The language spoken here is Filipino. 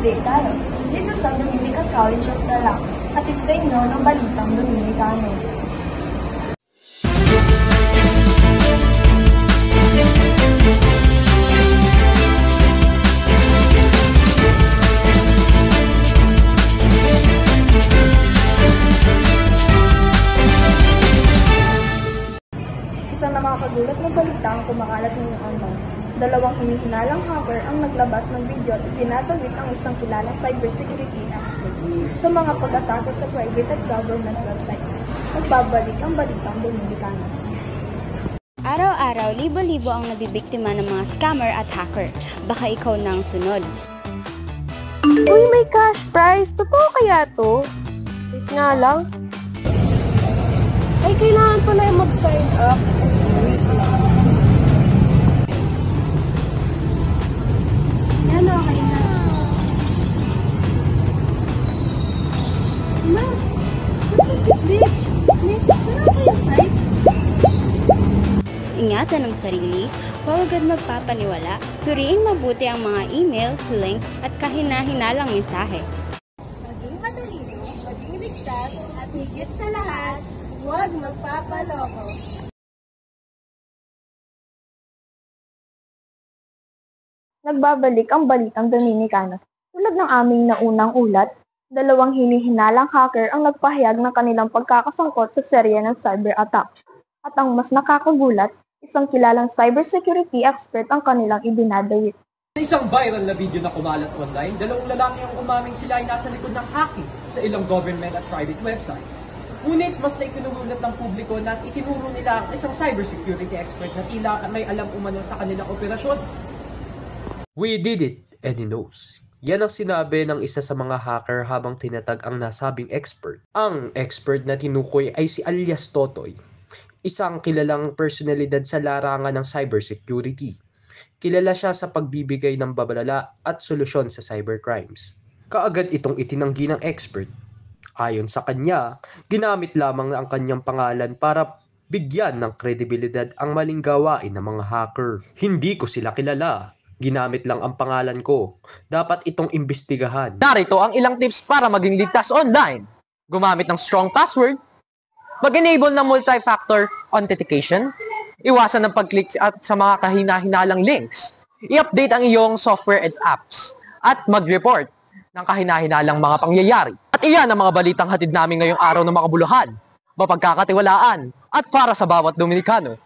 Update tayo dito sa Dominican College of the Law. Hatid sa inyo ng Balitang Dominicano. Isa na mga kagulat na balita ang kumakalat ngayong online. Dalawang hinihinalang hacker ang naglabas ng video at itinatawid ang isang kilalang cybersecurity expert sa mga pag-atake sa private at government websites. Nagbabalik ang Balitang Dominicano. Araw-araw, libo-libo ang nabibiktima ng mga scammer at hacker. Baka ikaw na ang sunod. Uy, may cash prize! Totoo kaya to? Wait nga lang. Ay, kailangan pala yung mag-sign up. Yan, okay na. Ma, look at this. Miss, saan ako yung site? Ingatan ang sarili, huwag agad magpapaniwala, suriin mabuti ang mga email, link at kahina-hinalang mensahe. Maging matalino, maging listas, at higit sa lahat, huwag magpapaloko. Nagbabalik ang Balitang Dominicano. Tulad ng aming naunang ulat, dalawang hinihinalang hacker ang nagpahayag ng kanilang pagkakasangkot sa serye ng cyber attacks. At ang mas nakakagulat, isang kilalang cybersecurity expert ang kanilang idinadawit. Sa isang viral na video na kumalat online, dalawang lalaki ang umaming sila ay nasa likod ng hacking sa ilang government at private websites. Ngunit mas na ikinugulat ng publiko na itinuro nila ang isang cybersecurity expert na tila may alam umano sa kanilang operasyon. We did it, and he knows. Yan ang sinabi ng isa sa mga hacker habang tinatag ang nasabing expert. Ang expert na tinukoy ay si alias Totoy, isang kilalang personalidad sa larangan ng cybersecurity. Kilala siya sa pagbibigay ng babalala at solusyon sa cybercrimes. Kaagad itong itinanggi ng expert. Ayon sa kanya, ginamit lamang ang kanyang pangalan para bigyan ng kredibilidad ang maling gawain ng mga hacker. Hindi ko sila kilala. Ginamit lang ang pangalan ko. Dapat itong imbestigahan. Narito ang ilang tips para maging ligtas online. Gumamit ng strong password, mag-enable ng multi-factor authentication, iwasan ng pag-click at sa mga kahina-hinalang links, i-update ang iyong software and apps, at mag-report ng kahina-hinalang mga pangyayari. At iyan ang mga balitang hatid namin ngayong araw ng mga buluhan, mapagkakatiwalaan, at para sa bawat Dominicano.